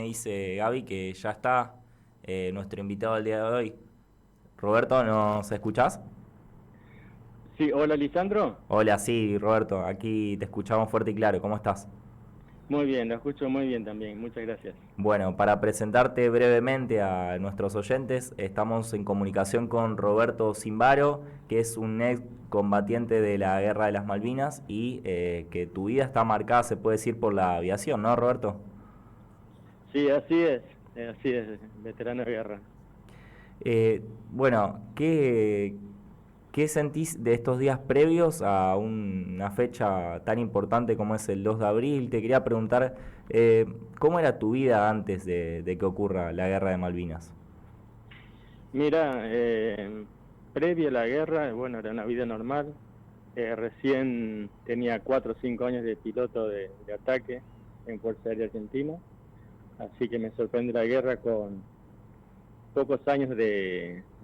dice Gaby que ya está nuestro invitado del día de hoy. Roberto, ¿nos escuchás? Sí, hola Lisandro. Hola, sí, Roberto, aquí te escuchamos fuerte y claro. ¿Cómo estás? Muy bien, lo escucho muy bien también. Muchas gracias. Bueno, para presentarte brevemente a nuestros oyentes, estamos en comunicación con Roberto Simbaro, que es un ex combatiente de la Guerra de las Malvinas y que tu vida está marcada, se puede decir, por la aviación, ¿no, Roberto? Sí, así es, veterano de guerra. Bueno, ¿qué sentís de estos días previos a una fecha tan importante como es el 2 de abril? Te quería preguntar, eh, ¿cómo era tu vida antes de que ocurra la Guerra de Malvinas? Mira, previo a la guerra, bueno, era una vida normal. Recién tenía 4 o 5 años de piloto de ataque en Fuerza Aérea Argentina, así que me sorprende la guerra con pocos años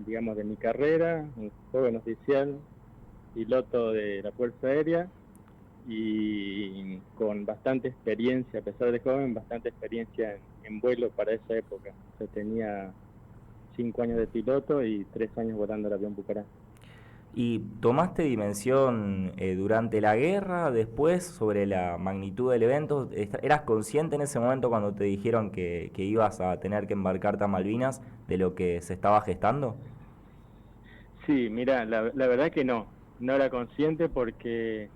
digamos, de mi carrera, un joven oficial, piloto de la Fuerza Aérea y con bastante experiencia, a pesar de joven, bastante experiencia en vuelo para esa época. Yo tenía 5 años de piloto y 3 años volando el avión Bucará. ¿Y tomaste dimensión durante la guerra, después, sobre la magnitud del evento? ¿Eras consciente en ese momento cuando te dijeron que ibas a tener que embarcarte a Malvinas de lo que se estaba gestando? Sí, mira, la verdad que no era consciente porque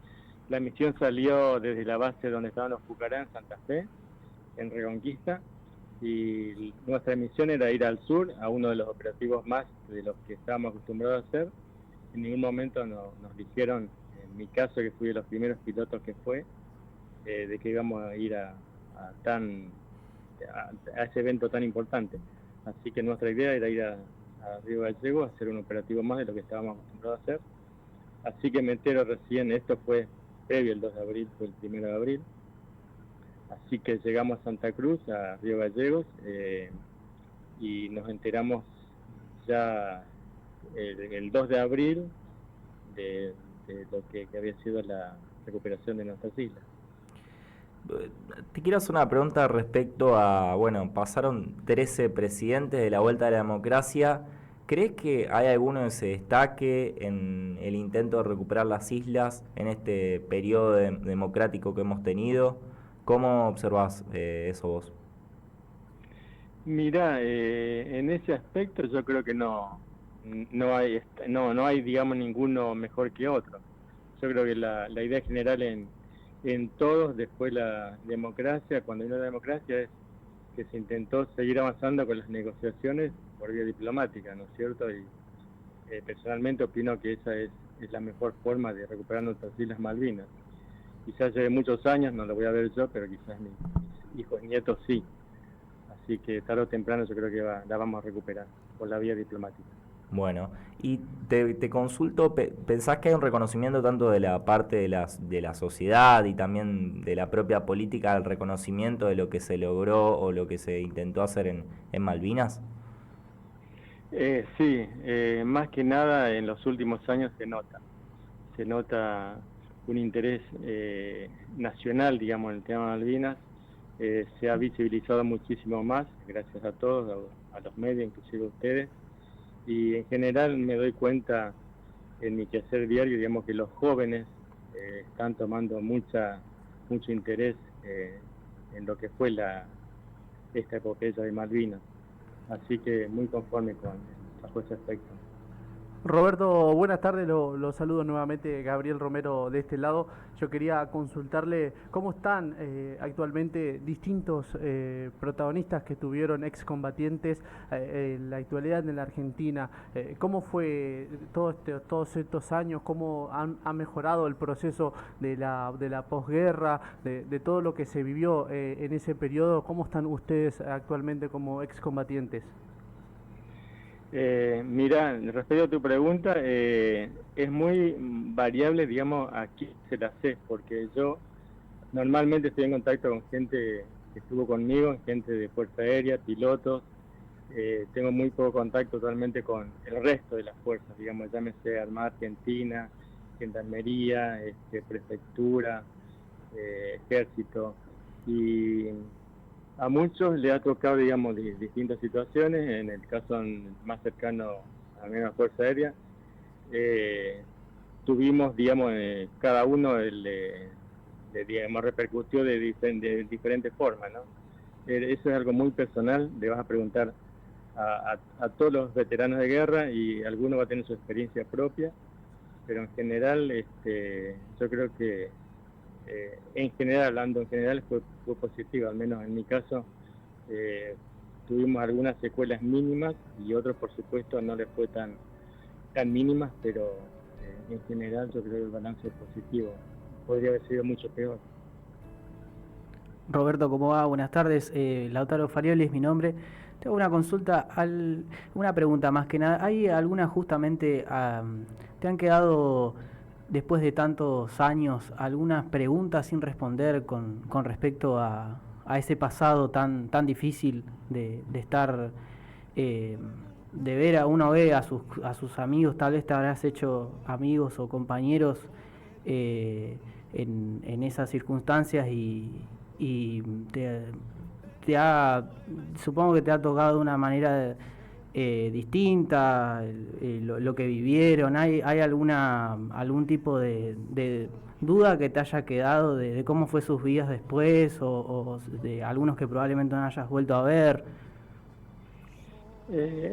la misión salió desde la base donde estaban los Bucará en Santa Fe, en Reconquista, y nuestra misión era ir al sur, a uno de los operativos más de los que estábamos acostumbrados a hacer. En ningún momento nos dijeron, en mi caso que fui de los primeros pilotos que fue, de que íbamos a ir a tan a ese evento tan importante. Así que nuestra idea era ir a Río Gallego a hacer un operativo más de lo que estábamos acostumbrados a hacer. Así que me entero recién, esto fue previo el 2 de abril, fue el 1 de abril. Así que llegamos a Santa Cruz, a Río Gallegos, y nos enteramos ya el 2 de abril de, de lo que había sido la recuperación de nuestras islas. Te quiero hacer una pregunta respecto a, bueno, pasaron 13 presidentes de la vuelta de la democracia. ¿Crees que hay alguno que se destaque en el intento de recuperar las islas en este periodo democrático que hemos tenido? ¿Cómo observas eso vos? Mira, en ese aspecto yo creo que no hay, digamos, ninguno mejor que otro. Yo creo que la idea general en todos, después la democracia, cuando vino la democracia, es que se intentó seguir avanzando con las negociaciones por vía diplomática, ¿no es cierto? Y personalmente opino que esa es la mejor forma de recuperar nuestras Islas Malvinas. Quizás lleve muchos años, no lo voy a ver yo, pero quizás mis hijos y nietos sí. Así que tarde o temprano yo creo que la vamos a recuperar por la vía diplomática. Bueno, y te consulto, ¿pensás que hay un reconocimiento tanto de la parte de la sociedad y también de la propia política al reconocimiento de lo que se logró o lo que se intentó hacer en Malvinas? Sí, más que nada en los últimos años se nota un interés nacional, digamos, en el tema de Malvinas. Se ha visibilizado muchísimo más, gracias a todos, a los medios, inclusive a ustedes. Y en general me doy cuenta en mi quehacer diario, digamos, que los jóvenes están tomando mucho interés en lo que fue esta epopeya de Malvinas. Así que muy conforme bajo ese aspecto. Roberto, buenas tardes, lo saludo nuevamente, Gabriel Romero de este lado. Yo quería consultarle cómo están actualmente distintos protagonistas que tuvieron excombatientes en la actualidad en la Argentina. ¿Cómo fue todos estos años? ¿Cómo ha mejorado el proceso de la posguerra, de todo lo que se vivió en ese periodo? ¿Cómo están ustedes actualmente como excombatientes? Mira, respecto a tu pregunta, es muy variable, digamos, a quién se la hace, porque yo normalmente estoy en contacto con gente que estuvo conmigo, gente de Fuerza Aérea, pilotos. Tengo muy poco contacto totalmente con el resto de las fuerzas, digamos, llámese Armada Argentina, Gendarmería, Prefectura, Ejército. Y A muchos le ha tocado, digamos, distintas situaciones. En el caso más cercano a mí, la Fuerza Aérea, tuvimos, digamos, cada uno digamos, repercutió de diferentes formas, ¿no? Eso es algo muy personal. Le vas a preguntar a todos los veteranos de guerra y alguno va a tener su experiencia propia, pero en general, yo creo que en general, hablando en general, fue positivo. Al menos en mi caso, tuvimos algunas secuelas mínimas y otros, por supuesto, no les fue tan mínimas, pero en general yo creo que el balance es positivo. Podría haber sido mucho peor. Roberto, ¿cómo va? Buenas tardes. Lautaro Farioli es mi nombre. Tengo una consulta, una pregunta más que nada. ¿Hay alguna justamente, te han quedado después de tantos años algunas preguntas sin responder con respecto a ese pasado tan difícil de estar, de ver uno ve a sus amigos, tal vez te habrás hecho amigos o compañeros en esas circunstancias y supongo que te ha tocado de una manera distinta lo que vivieron. ¿Hay algún tipo de duda que te haya quedado de cómo fue sus vidas después o de algunos que probablemente no hayas vuelto a ver?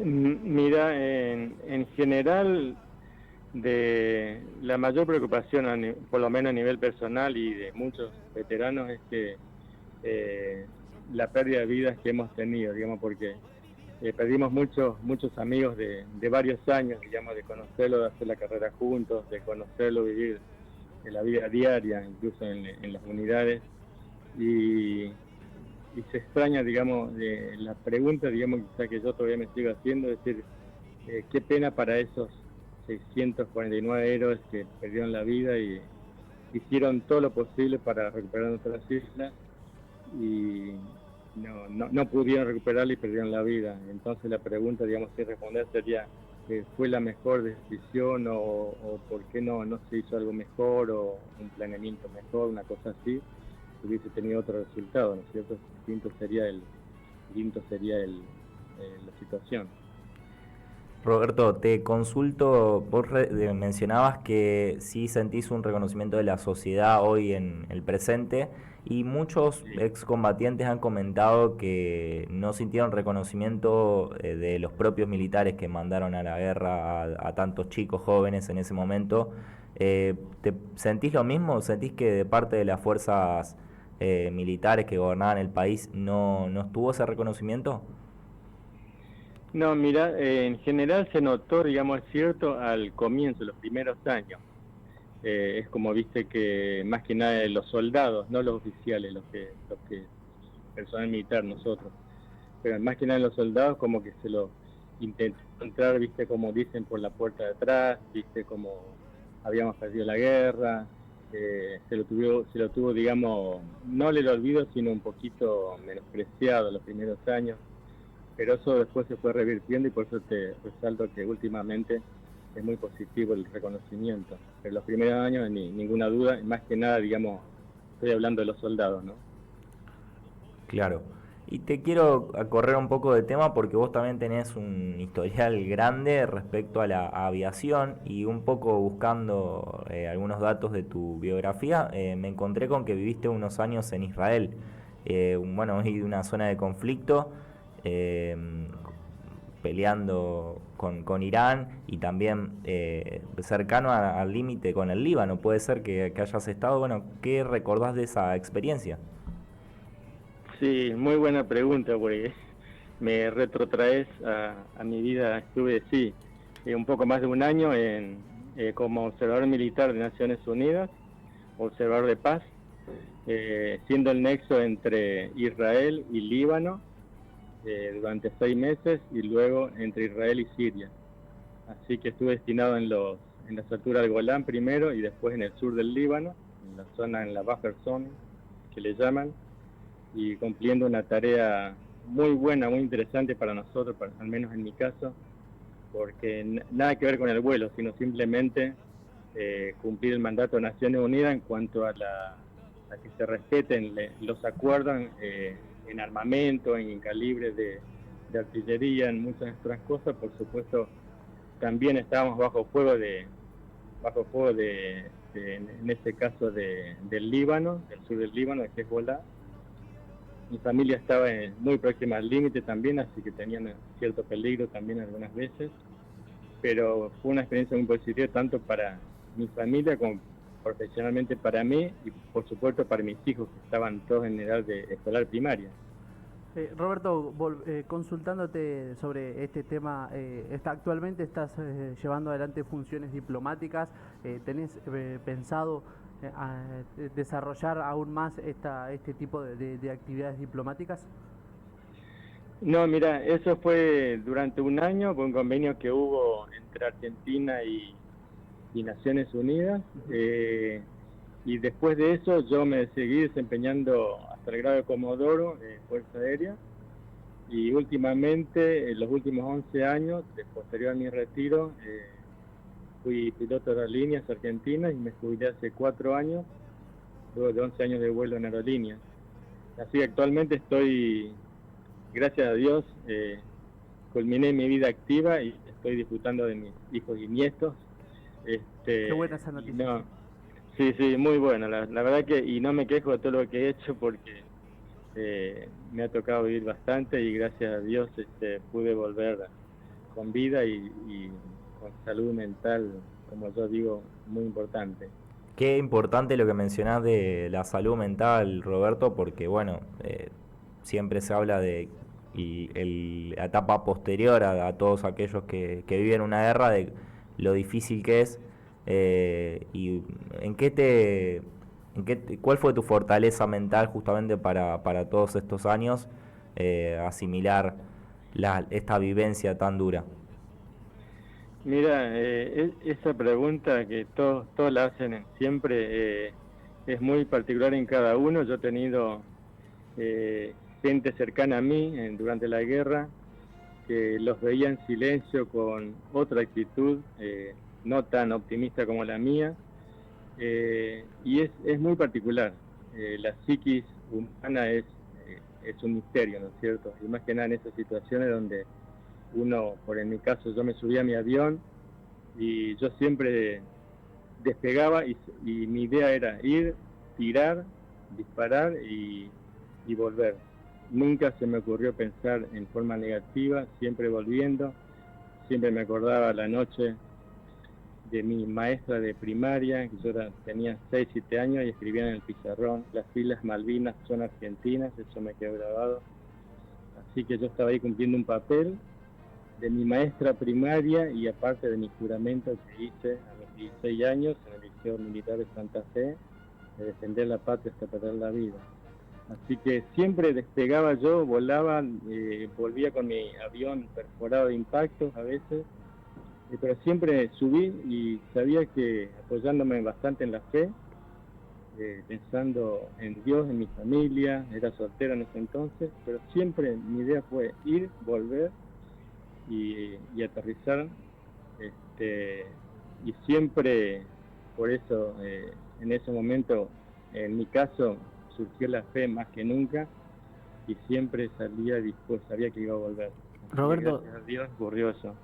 Mira, en general, de la mayor preocupación, por lo menos a nivel personal y de muchos veteranos, es que la pérdida de vidas que hemos tenido, digamos, porque perdimos muchos amigos de varios años, digamos, de conocerlo, de hacer la carrera juntos, de conocerlo, vivir en la vida diaria, incluso en las unidades, y se extraña, digamos, la pregunta, digamos, quizá que yo todavía me sigo haciendo, es decir, qué pena para esos 649 héroes que perdieron la vida y hicieron todo lo posible para recuperar nuestras islas y no pudieron recuperarla y perdieron la vida. Entonces la pregunta, digamos, sin responder sería, ¿fue la mejor decisión o por qué no se hizo algo mejor o un planeamiento mejor, una cosa así? Hubiese tenido otro resultado, ¿no es cierto? Distinto sería la situación. Roberto, te consulto, vos mencionabas que sí sentís un reconocimiento de la sociedad hoy en el presente y muchos excombatientes han comentado que no sintieron reconocimiento de los propios militares que mandaron a la guerra a tantos chicos jóvenes en ese momento. ¿Te sentís lo mismo? ¿Sentís que de parte de las fuerzas militares que gobernaban el país no estuvo ese reconocimiento? No, mira, en general se notó, digamos, es cierto, al comienzo, los primeros años. Es como viste que más que nada los soldados, no los oficiales, los que personal militar, nosotros, pero más que nada los soldados como que se lo intentó entrar, viste, como dicen, por la puerta de atrás, viste, como habíamos perdido la guerra, se lo tuvo, digamos, no le lo olvido, sino un poquito menospreciado los primeros años. Pero eso después se fue revirtiendo y por eso te resalto que últimamente es muy positivo el reconocimiento. Pero los primeros años, ninguna duda, más que nada, digamos, estoy hablando de los soldados, ¿no? Claro. Y te quiero correr un poco de tema porque vos también tenés un historial grande respecto a la aviación y un poco buscando algunos datos de tu biografía, me encontré con que viviste unos años en Israel, bueno, y una zona de conflicto. eh, Peleando con Irán y también cercano al límite con el Líbano. Puede ser que hayas estado. Bueno, ¿qué recordás de esa experiencia? Sí, muy buena pregunta, porque me retrotraes a mi vida. Estuve, sí, un poco más de un año como observador militar de Naciones Unidas, observador de paz, siendo el nexo entre Israel y Líbano, durante 6 meses y luego entre Israel y Siria. Así que estuve destinado en las alturas del Golán primero y después en el sur del Líbano, en la zona, en la Buffer Zone, que le llaman, y cumpliendo una tarea muy buena, muy interesante para nosotros, al menos en mi caso, porque nada que ver con el vuelo, sino simplemente cumplir el mandato de Naciones Unidas en cuanto a que se respeten los acuerdos en armamento, en calibre de artillería, en muchas otras cosas. Por supuesto, también estábamos bajo fuego en este caso del Líbano, del sur del Líbano, de Hezbollah. Mi familia estaba muy próxima al límite también, así que tenían cierto peligro también algunas veces, pero fue una experiencia muy positiva tanto para mi familia como profesionalmente para mí y por supuesto para mis hijos que estaban todos en edad de escolar primaria. Roberto, consultándote sobre este tema, actualmente estás llevando adelante funciones diplomáticas, ¿tenés pensado desarrollar aún más este tipo de actividades diplomáticas? No, mira, eso fue durante un año, fue un convenio que hubo entre Argentina y Naciones Unidas, y después de eso yo me seguí desempeñando hasta el grado de Comodoro de Fuerza Aérea, y últimamente, en los últimos 11 años, posterior a mi retiro, fui piloto de aerolíneas argentinas y me jubilé hace 4 años, luego de 11 años de vuelo en aerolíneas. Así que actualmente estoy, gracias a Dios, culminé mi vida activa y estoy disfrutando de mis hijos y nietos. Qué buena esa noticia. No, sí, muy buena, la verdad que, y no me quejo de todo lo que he hecho porque me ha tocado vivir bastante y gracias a Dios pude volver con vida y con salud mental, como yo digo, muy importante. Qué importante lo que mencionás de la salud mental, Roberto, porque bueno, siempre se habla de la etapa posterior a todos aquellos que viven una guerra, de lo difícil que es, y ¿cuál fue tu fortaleza mental justamente para todos estos años asimilar esta vivencia tan dura? Mira, esa pregunta que todos la hacen siempre es muy particular en cada uno. Yo he tenido gente cercana a mí durante la guerra que los veía en silencio con otra actitud, no tan optimista como la mía, y es muy particular. La psiquis humana es un misterio, ¿no es cierto? Y más que nada en esas situaciones donde uno, en mi caso, yo me subía a mi avión y yo siempre despegaba y mi idea era ir, tirar, disparar y volver. Nunca se me ocurrió pensar en forma negativa, siempre volviendo. Siempre me acordaba la noche de mi maestra de primaria, que yo tenía 6, 7 años y escribía en el pizarrón: las Islas Malvinas son argentinas, eso me quedó grabado. Así que yo estaba ahí cumpliendo un papel de mi maestra primaria y aparte de mi juramento que hice a los 16 años en el Liceo Militar de Santa Fe, de defender la patria hasta perder la vida. Así que siempre despegaba yo, volaba, volvía con mi avión perforado de impactos a veces, pero siempre subí y sabía que apoyándome bastante en la fe, pensando en Dios, en mi familia, era soltero en ese entonces, pero siempre mi idea fue ir, volver y aterrizar, y siempre, por eso, en ese momento, en mi caso, surgió la fe más que nunca y siempre salía dispuesto, sabía que iba a volver. Roberto, gracias a Dios ocurrió eso.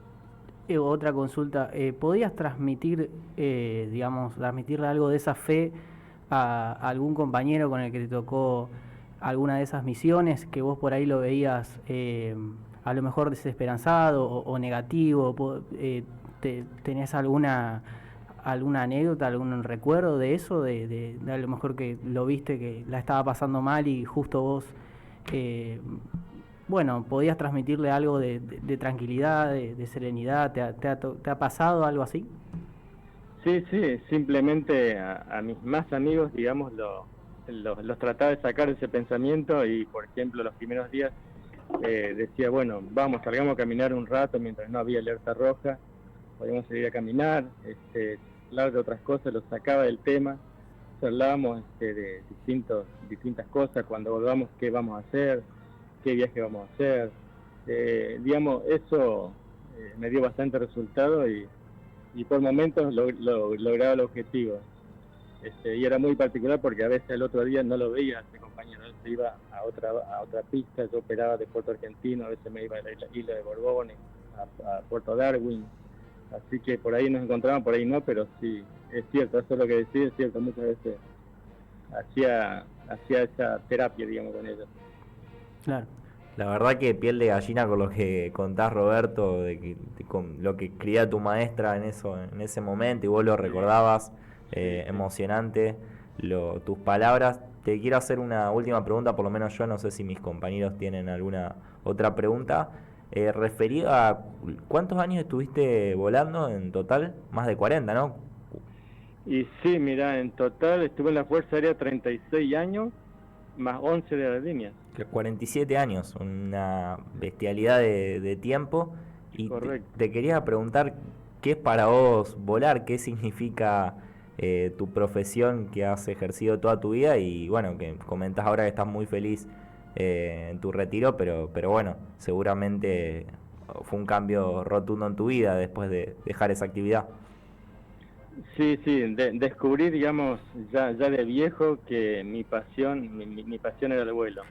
Otra consulta, ¿podías transmitirle algo de esa fe a algún compañero con el que te tocó alguna de esas misiones, que vos por ahí lo veías a lo mejor desesperanzado o negativo? ¿Tenés alguna anécdota, algún recuerdo de eso, de a lo mejor que lo viste que la estaba pasando mal y justo vos podías transmitirle algo de tranquilidad, de serenidad? ¿Te ha pasado algo así? Sí, simplemente a mis más amigos, digamos, los trataba de sacar ese pensamiento y, por ejemplo, los primeros días decía, bueno, vamos, salgamos a caminar un rato mientras no había alerta roja, podíamos salir a caminar, hablar de otras cosas, los sacaba del tema, hablábamos de distintas cosas, cuando volvamos qué vamos a hacer, qué viaje vamos a hacer, digamos, eso me dio bastante resultado y por momentos lograba el objetivo. Y era muy particular porque a veces el otro día no lo veía a ese compañero compañeros. Él se iba a otra pista, yo operaba de Puerto Argentino, a veces me iba a la isla de Borbones, a Puerto Darwin. Así que por ahí nos encontramos, por ahí no, pero sí, es cierto, eso es lo que decís, es cierto, muchas veces hacía esa terapia, digamos, con ellos. Claro. La verdad que piel de gallina con lo que contás, Roberto, con lo que escribía tu maestra en ese momento y vos lo recordabas, Sí. emocionante tus palabras. Te quiero hacer una última pregunta, por lo menos yo, no sé si mis compañeros tienen alguna otra pregunta. Referida a ¿cuántos años estuviste volando en total? Más de 40, ¿no? Y sí, mira, en total estuve en la Fuerza Aérea 36 años, más 11 de aerolíneas. 47 años, una bestialidad de tiempo. Y Correcto. te quería preguntar, ¿qué es para vos volar? ¿Qué significa tu profesión que has ejercido toda tu vida? Y bueno, que comentás ahora que estás muy feliz en tu retiro, pero bueno, seguramente fue un cambio rotundo en tu vida después de dejar esa actividad. Sí, descubrí, digamos, ya de viejo que mi pasión era el vuelo.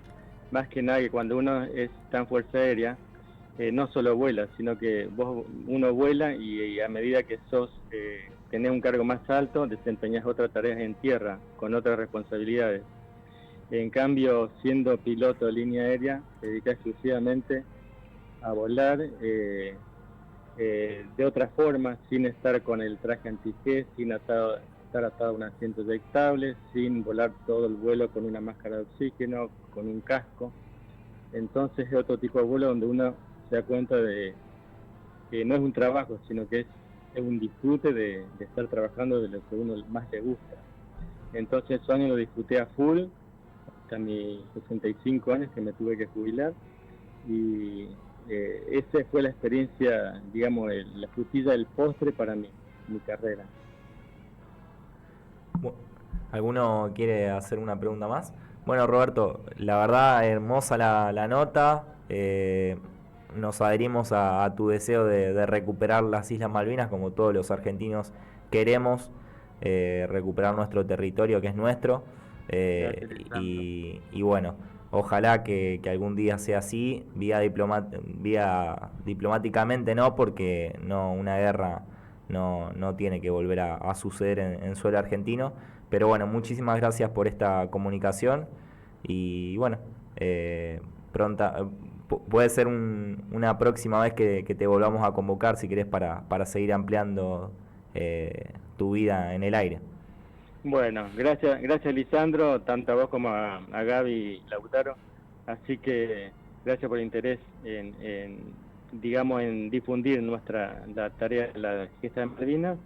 Más que nada que cuando uno está en Fuerza Aérea, no solo vuela, sino que uno vuela y a medida que tenés un cargo más alto, desempeñas otras tareas en tierra, con otras responsabilidades. En cambio, siendo piloto de línea aérea, te dedicas exclusivamente a volar de otra forma, sin estar con el traje anti-G, sin estar atado a un asiento eyectable, sin volar todo el vuelo con una máscara de oxígeno, con un casco. Entonces es otro tipo de vuelo donde uno se da cuenta de que no es un trabajo, sino que es un disfrute de estar trabajando de lo que uno más le gusta. Entonces esos años lo disfruté a full, hasta mis 65 años que me tuve que jubilar, y esa fue la experiencia, digamos, la frutilla del postre para mí, mi carrera. ¿Alguno quiere hacer una pregunta más? Bueno, Roberto, la verdad hermosa la nota. Nos adherimos a tu deseo de recuperar las Islas Malvinas, como todos los argentinos queremos recuperar nuestro territorio que es nuestro. Gracias, Lisandro. Y bueno, ojalá que algún día sea así, vía diplomáticamente no, porque no, una guerra no tiene que volver a suceder en suelo argentino. Pero bueno, muchísimas gracias por esta comunicación y bueno, pronta, puede ser una próxima vez que te volvamos a convocar si querés para seguir ampliando tu vida en el aire. Bueno, gracias Lisandro, tanto a vos como a Gaby y Lautaro. Así que gracias por el interés digamos, en difundir la tarea de la gesta de Malvinas,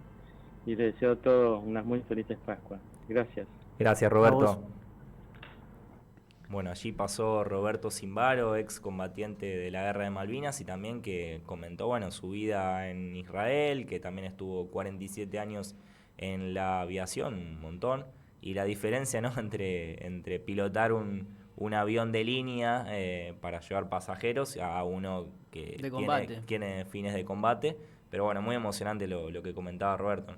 y les deseo a todos unas muy felices Pascuas. Gracias. Gracias, A vos. Roberto. Bueno, allí pasó Roberto Cimbaro, ex combatiente de la Guerra de Malvinas y también que comentó, bueno, su vida en Israel, que también estuvo 47 años en la aviación, un montón, y la diferencia, ¿no?, entre pilotar un avión de línea para llevar pasajeros a uno que De combate. tiene fines de combate. Pero bueno, muy emocionante lo que comentaba Roberto.